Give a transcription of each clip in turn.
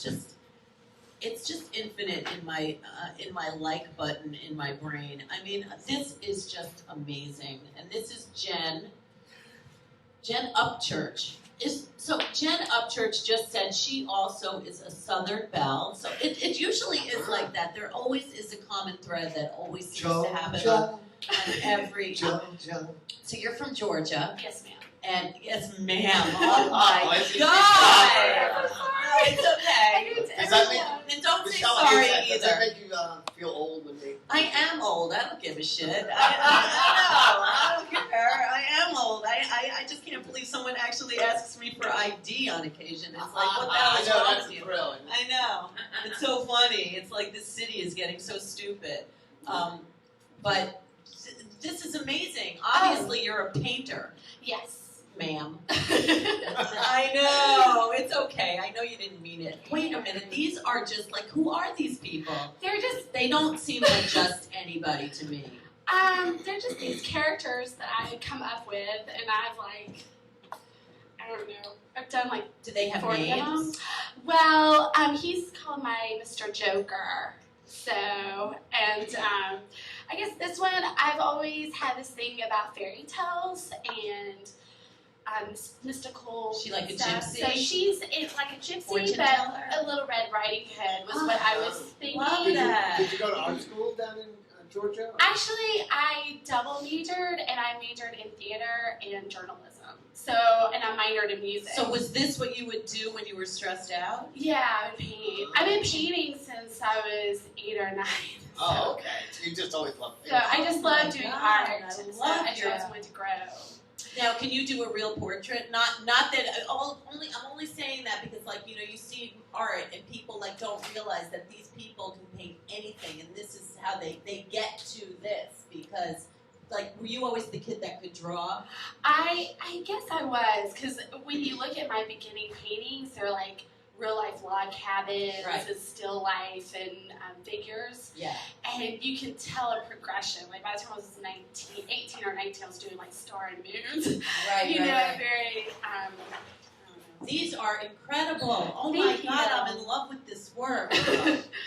just, it's just infinite in my like button in my brain. I mean, this is just amazing. And this is Jen UpCHuRCh. So Jen UpCHuRCh just said she also is a Southern belle. So it usually is like that. There always is a common thread that always seems to happen on every. So you're from Georgia. Yes, ma'am. And yes, ma'am. Oh my God! It's okay. And don't say sorry either. Does that make you feel old when they? I am old. I don't give a shit. I don't care. I am old. I just can't believe someone actually asks me for ID on occasion. It's like, what the hell is wrong with you? I know. It's so funny. It's like this city is getting so stupid. But this is amazing. Obviously, you're a painter. Yes. Ma'am. I know. It's okay. I know you didn't mean it. Wait a minute. These are just like, who are these people? They don't seem like just anybody to me. They're just these characters that I come up with, and I've like, I don't know, I've done like. Do they have names? Well, he's called my Mr. Joker. So, and I guess this one, I've always had this thing about fairy tales and mystical. She like a stuff. gypsy? So she's like a gypsy, Fortune but teller? a Little Red Riding Hood was what I was thinking. Love that. Did you go to art school down in Georgia? Actually, I double majored, and I majored in theater and journalism. So, and I minored in music. So was this what you would do when you were stressed out? Yeah, I would paint. I've been painting since I was 8 or 9. Oh, okay. So you just always loved So I just love doing art. I So love I just wanted to grow. Now, can you do a real portrait? Not that I'm only saying that because, like, you know, you see art and people like don't realize that these people can paint anything, and this is how they get to this. Because, like, were you always the kid that could draw? I guess I was, because when you look at my beginning paintings, they're like real life log cabins and still life and figures. Yeah. And you can tell a progression. Like by the time I was 18 or 19, I was doing like star and moons. Right. You know, right. very. These are incredible. Oh Thank my God, you. I'm in love with this work.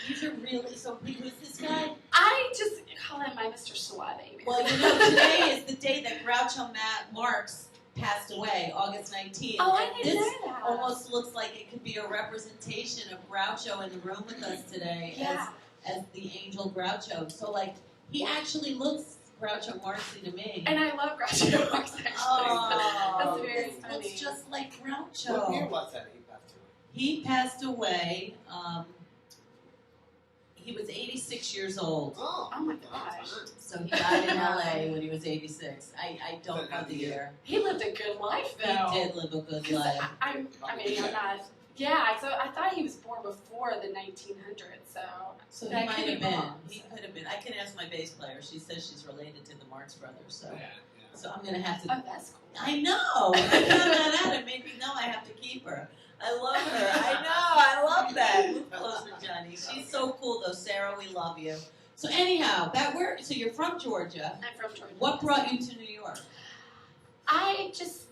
These are really, so who's this guy? I just call him my Mr. Suave. Well, you know, today is the day that Groucho Marx passed away, August 19th. Oh, I and didn't this know that. almost looks like it could be a representation of Groucho in the room with us today as the angel Groucho. So, like, he actually looks Groucho Marxy to me. And I love Groucho Marx, actually. Oh, that's very funny. Looks just like Groucho. What year was that He passed away. He was 86 years old. Oh my gosh. So he died in LA when he was 86. I don't know the year. He lived a good life, though. He did live a good life. I'm not. Yeah, so I thought he was born before the 1900s, So he might have been. He could have been. I can ask my bass player. She says she's related to the Marx brothers. So, so I'm gonna have to. Oh, that's cool. I know. I found that out. It made me know I have to keep her. I love her. I know. I love that. Move closer, Johnny. She's so cool, though. Sarah, we love you. So anyhow, so you're from Georgia. I'm from Georgia. What brought you to New York? I just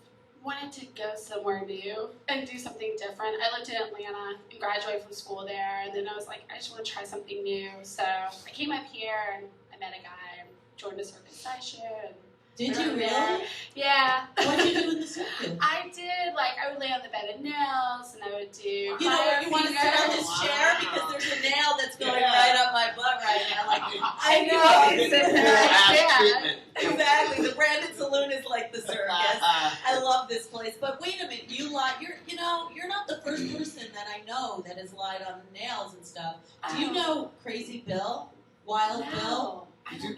wanted to go somewhere new and do something different. I lived in Atlanta and graduated from school there, and then I was like, I just want to try something new. So I came up here and I met a guy and joined a circus session. Did you really? Yeah. What did you do in the circus? I did, like, I would lay on the bed of nails, and I would do. You know what? You want to sit on this chair because there's a nail that's going right up my butt right now. Like, I know. Exactly. The Branded SaLooN is like the circus. I love this place. But wait a minute, you're not the first person that I know that has lied on nails and stuff. Do you know Crazy Bill? Wild Bill?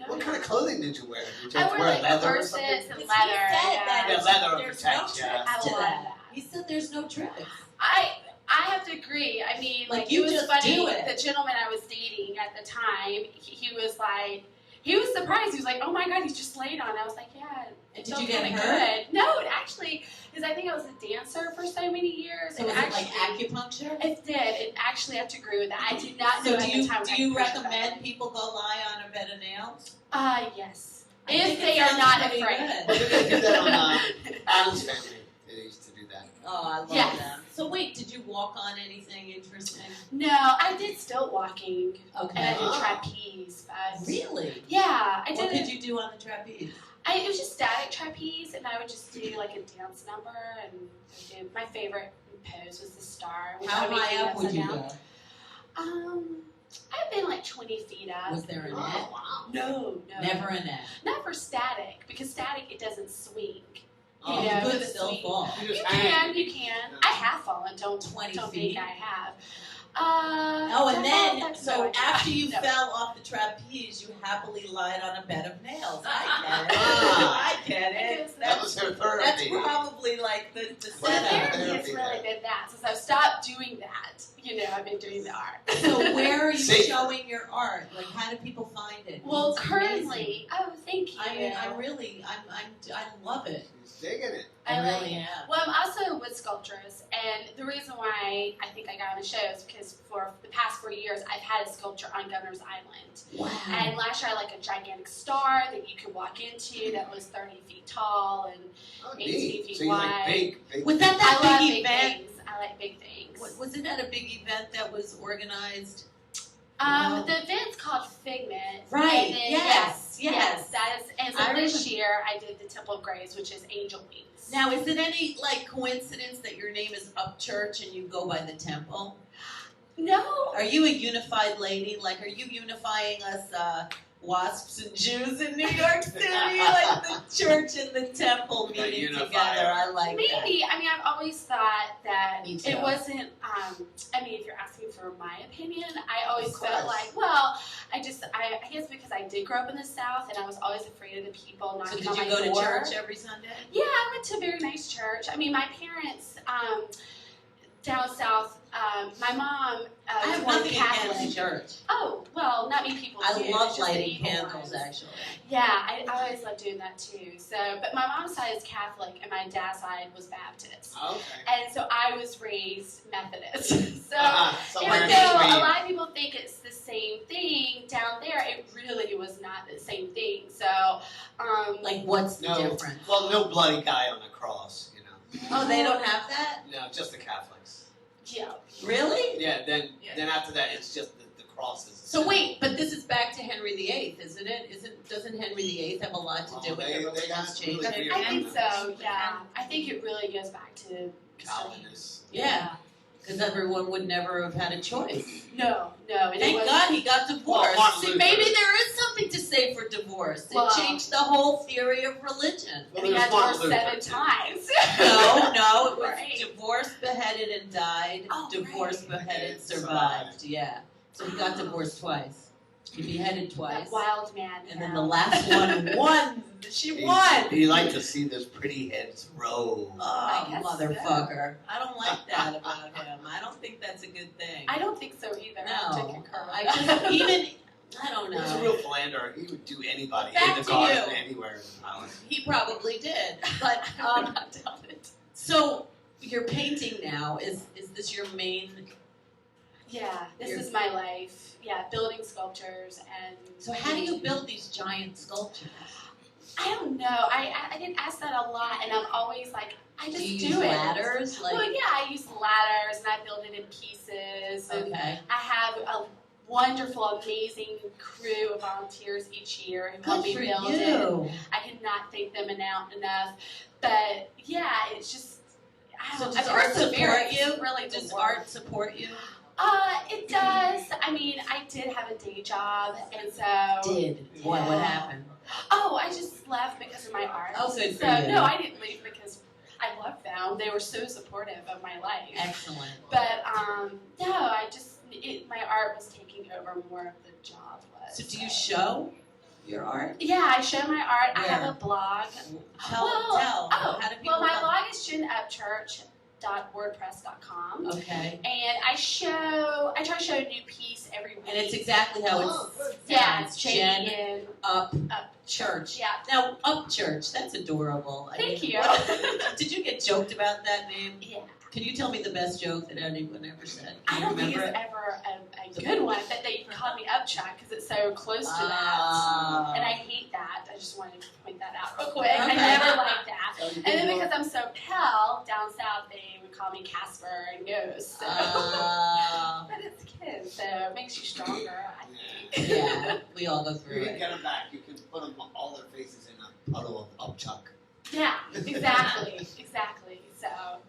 What kind of clothing did you wear? Did you I wore wear like leather corsets and leather. He said that leather there's no protects, tricks to that. He said there's no tricks. I have to agree. I mean, like you it was just funny. do it. The gentleman I was dating at the time, he was like, he was surprised. He was like, "Oh my God, he's just laid on." I was like, "Yeah." And did you get hurt? Good. No, it actually, because I think I was a dancer for so many years. So was it like acupuncture? It did. It actually, I have to agree with that. I did not know at the time. Do you recommend people go lie on a bed of nails? Yes. If they are not afraid. Well, they do that on Adam's Family. They used to do that. Oh, I love Yes. them. So wait, did you walk on anything interesting? No, I did stilt walking. Okay. And I did trapeze. But Really? yeah, I did. What could you do on the trapeze? It was just static trapeze, and I would just do like a dance number, and I would do, my favorite pose was the star. Which How I would be high up would you upside go? down. I've been like 20 feet up. Was there a net? wow. No. Never a net. Not for static, because static it doesn't swing. Oh, You know, you for could the still swing. fall. You can. I have fallen. Don't 20 think feet. I have. Oh, and then, so after you no. fell off the trapeze, you happily lied on a bed of nails. I get it. Ah. I get it. Because That was her therapy. That's probably like the Well, the setup. therapy has Therapy really there. been that. Since I've stopped doing that, I've been doing the art. So where are you See? showing your art? Like, how do people find it? Well, It's currently, thank you. amazing. I mean, I love it. She's digging it. I I like really it. am. Well, I'm also a wood sculptress, and the reason why I think I got on the show is because for the past 4 years, I've had a sculpture on Governor's Island. Wow. And last year, I had like a gigantic star that you could walk into that was 30 feet tall and Oh, 18 neat. feet So you like wide. big. Was that I love big big event? things. I like big things. Wasn't that a big event that was organized? The event's called Figment. Right. And then, Yes. That is, and so I this remember. year I did the Temple of Grace, which is Angel Wings. Now, is it any like coincidence that your name is UpCHuRCh and you go by the temple? No. Are you a unified lady? Like, are you unifying us wasps and Jews in New York City? Like the church and the temple The meeting unifier. together. I like that. Maybe. I mean, I've always thought that Me too. it wasn't, I mean, if you're asking for my opinion, I always Of felt course. like, well, I guess because I did grow up in the South and I was always afraid of the people So knocking did on you my go to door. church every Sunday? Yeah, I went to a very nice church. I mean, my parents, down south, my mom I was have born nothing Catholic. against church. Oh, well, not many people I do. love it's just the lighting evil candles, ones. actually. Yeah, I always loved doing that too. So, but my mom's side is Catholic and my dad's side was Baptist. Okay. And so I was raised Methodist. So Somewhere even in though a between. lot of people think it's the same thing, down there it really was not the same thing. So, Like, what's the No. difference? Well, no bloody guy on the cross, Oh, they don't have that? No, just the Catholics. yeah. Really? Yeah, then Yeah. after that, it's just the crosses. So wait, but this is back to Henry VIII, isn't it? Doesn't Henry VIII have a lot to do Oh, with they the religious got change? really weird. I think so, yeah. I think it really goes back to Calvinists. Yeah, because everyone would never have had a choice. No. And Thank it God he got divorced. Martin See, Luther. maybe there is something to say for divorce. It Well- changed the whole theory of religion. Well, he there's got Martin divorced Luther, 7 too. times. No, it was Right. divorced, beheaded, and died. Oh, Divorced, right. beheaded, Beheaded, survived. Yeah. So he got divorced twice. He beheaded twice. That wild man. And then the last one won. She He- won. He liked to see those pretty heads roll. Oh, I guess motherfucker. I don't like that about him. I don't think that's a good thing. I don't think so either. I have to No. concur. I just, even, I don't He was a know. real philanderer. He would do anybody Back in the to garden, you. anywhere in the island. He probably did. But, I would not doubt it. so you're painting now. Is this your main? Yeah, this You're- is my life. Yeah, building sculptures and. So how do you build these giant sculptures? I don't know. I get asked that a lot, and I'm always like, I just Do you do use it. ladders? Like, Well, yeah, I use ladders and I build it in pieces. And okay. I have a wonderful, amazing crew of volunteers each year who help Good me for build it. you. I cannot thank them enough. But yeah, it's just. I So don't does know. art support Perseverance you? is really the Does word. art support you? It does. I mean, I did have a day job, and so. Did. What happened? Oh, I just left because of my art. Oh, good for so, you. no, I didn't leave because I loved them. They were so supportive of my life. Excellent. But no, my art was taking over more of the job was. So do you show your art? Yeah, I show my art. I Where? have a blog. Tell. Oh, How do people well, my find- blog is Jen UpCHuRCh.wordpress.com. Okay. And I try to show a new piece every week. And it's exactly how Oh, it's. good. yeah, it's it's Jen Jen UpCHuRCh. Yeah. Now, UpCHuRCh, that's adorable. Thank you. Did you get joked about that name? Yeah. Can you tell me the best joke that anyone ever said? I Can you don't think remember it's it? ever a good one, but they called me UpCHuRCh because it's so close to that. Ah. And I hate that. I just wanted to point that out real quick. Okay. I never liked that. So you And then do because I'm so pale down south, they call me Casper and Ghost. So. But it's kids, so it makes you stronger, I think. Yeah, we all go through You can it. get them back. You can put them all their faces in a puddle of UpCHuRCh. Yeah, exactly. So,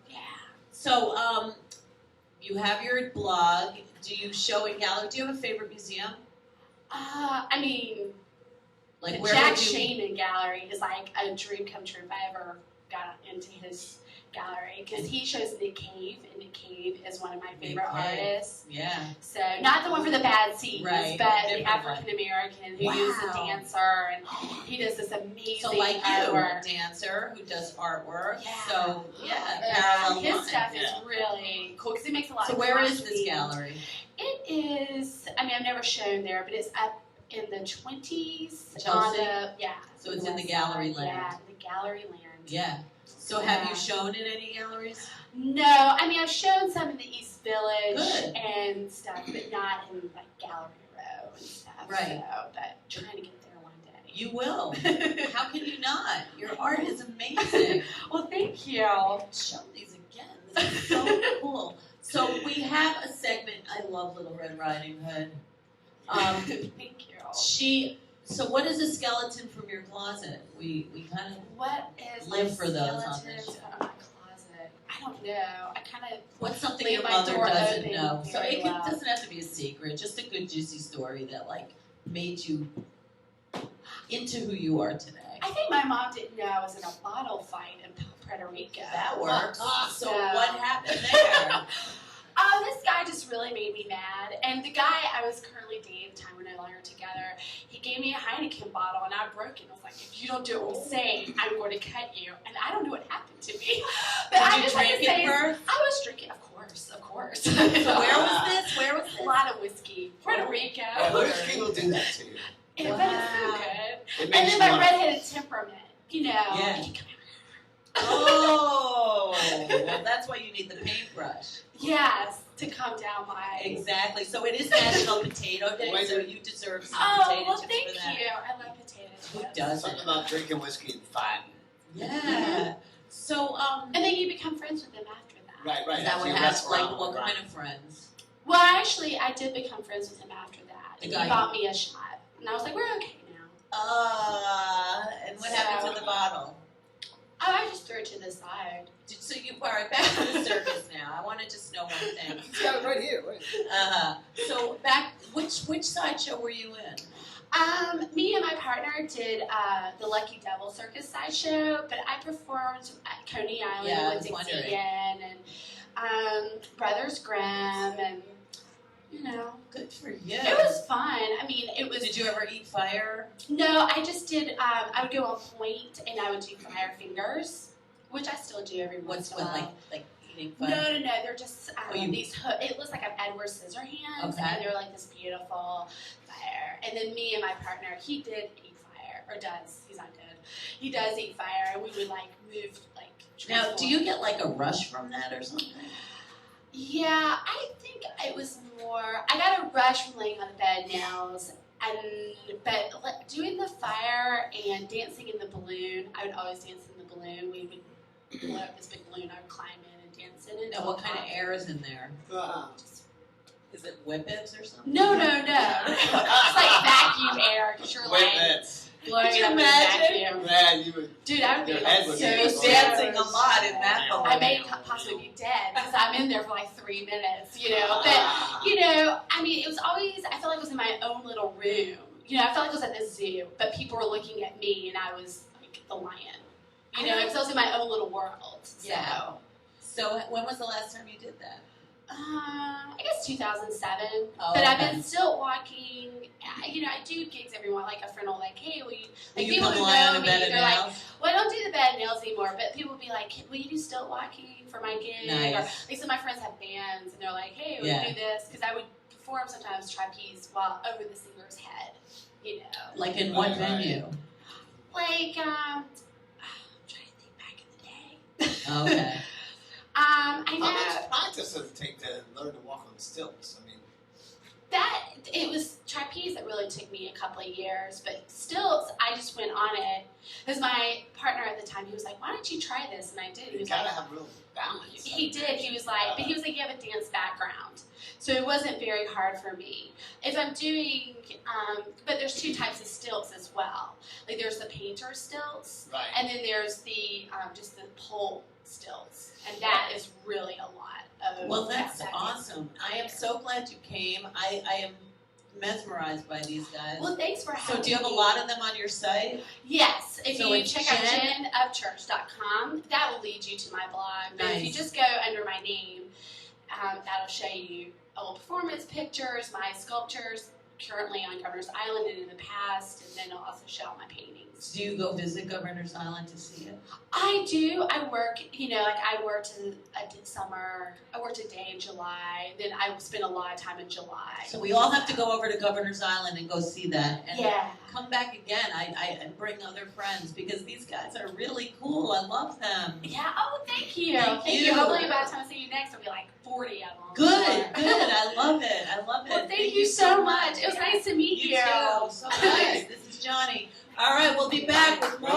yeah. So, you have your blog. Do you show in gallery? Do you have a favorite museum? I mean, Like the where Jack would you? Shaman gallery is like a dream come true if I ever got into his gallery, because he shows Nick Cave, and Nick Cave is one of my favorite artists. Yeah. So, not the one for the bad scenes, Right, but the different African American who is a Wow. dancer, and he does this amazing So like you, artwork. a dancer who does artwork. Yeah. So yeah, parallel His line. stuff Yeah. is really cool because he makes a lot So of where craft is this themes. gallery? It is, I mean, I've never shown there, but it's up in the 20s. Chelsea? On the, yeah. So it's in the west gallery side. land. Yeah, in the gallery land. Yeah. So have you shown in any galleries? No, I mean, I've shown some in the East Village Good. and stuff, but not in like Gallery Row and stuff. Right. So, but trying to get there one day. You will. How can you not? Your art is amazing. Well, thank you. Show these again. This is so cool. So we have a segment. I love Little Red Riding Hood. Thank you. So what is a skeleton from your closet? We kind of. What is Live my for those on skeletons this show. from my closet? I don't know. I kind of What's something leave your my mother door doesn't open know? So very it well. doesn't have to be a secret. Just a good juicy story that like made you into who you are today. I think my mom didn't know I was in a bottle fight in Puerto Rico. That works. So Yeah. what happened there? This guy just really made me mad. And the guy I was currently dating at the time, we're no longer together, he gave me a Heineken bottle and I broke it. I was like, if you don't do what we say, I'm going to cut you. And I don't know what happened to me. But I Did you just like drink to say, it first? I was drinking, of course. So where was this? Where was A this? lot of whiskey. Puerto Rico. Whiskey will do that to you. But it's so Wow. good. It makes And then you my want- redheaded temperament, you know. Yeah. You come Oh, well, that's why you need the paintbrush. Yes, to calm down my. Exactly. So it is National Potato Day, Wait, so you deserve some Oh, potato well, chips thank for that. you. I love potato chips. Who Something doesn't? about drinking whiskey and fighting. Yeah. So, And then you become friends with them after that. Right. is that what Your happens? Like, restaurant, what right. kind of friends? Well, actually, I did become friends with him after that. The And guy- he bought me a shot. And I was like, we're okay now. And what happened to the bottle? Oh, I just threw it to the side. So you all right? Back to the circus now. I want to just know one thing. He's got it right here. Wait. So back, which sideshow were you in? Me and my partner did the Lucky Devil Circus sideshow, but I performed at Coney Island Yeah, I with was wondering. Dixie Ann and Brothers Grimm, and you know, Good for you. it was fun. I mean, it was. Did you ever eat fire? No, I just did. I would go on point and I would do fire fingers, which I still do every once What's in a with while. like eating No, fire? they're just you- these. It looks like an Edward Scissorhands, Okay. and they're like this beautiful fire. And then me and my partner, he did eat fire, or does. He's not dead. He does eat fire, and we would like move like. Now, transform. do you get like a rush from that or something? Yeah, I think it was more. I got a rush from laying on the bed nails, but like, doing the fire and dancing in the balloon. I would always dance in the balloon. We would blow up this big balloon. I would climb in and dance in it. Now, what kind of air is in there? Just- Is it whippets or something? No. It's like vacuum air because you're Wait, like that's. blowing Could you up in imagine? vacuum. Man, you would. Dude, I would be Your like head would so be You're exploding. dancing a lot in that balloon. I may possibly be dead because I'm in there for like 3 minutes, you know. But you know, I mean, it was always. I felt like I was in my own little room. You know, I felt like I was at the zoo, but people were looking at me, and I was like the lion. You know, because I was in my own little world. So, Yeah. So when was the last time you did that? I guess 2007. Oh, But I've okay. been still walking. You know, I do gigs every once. Like a friend will like, hey, will you? Like you people come who lie on know a me, bed of they're like, nails? well, I don't do the bed nails anymore. But people will be like, will you do still walking for my gig? Nice. Or like some of my friends have bands, and they're like, hey, will Yeah. you do this? Because I would perform sometimes trapeze while over the singer's head. You know, Like in what Right. venue? like I'm trying to think back in the day. Okay. I How know much practice does it take to learn to walk on stilts? I mean, it was trapeze that really took me a couple of years, but stilts, I just went on it. Because my partner at the time, he was like, why don't you try this? And I did. He was gotta like, have real balance. he did. He was like, but he was like, you have a dance background. So it wasn't very hard for me. If I'm doing, but there's two types of stilts as well. Like there's the painter stilts, Right. and then there's the just the pole stilts, and that is really a lot of. Well, that's awesome. I am so glad you came. I am mesmerized by these guys. Well, thanks for having me. So do you have a lot of them on your site? Yes. If So you it's check out Jen UpCHuRCh.com, that will lead you to my blog. But if you just go under my name, that'll show you old performance pictures, my sculptures, currently on Governor's Island and in the past, and then it'll also show all my paintings. Do you go visit Governor's Island to see it? I do. I work, like I worked a summer, I worked a day in July, then I spent a lot of time in July. So we all have to go over to Governor's Island and go see that. And yeah. Come back again. I bring other friends because these guys are really cool. I love them. Yeah. Oh, thank you. Thank you. Hopefully by the time I see you next, I'll be like 40 of them. Good. I love it. Well, thank you so much. It was nice to meet you. You too. So nice. This is Johnny. All right, we'll be back with more.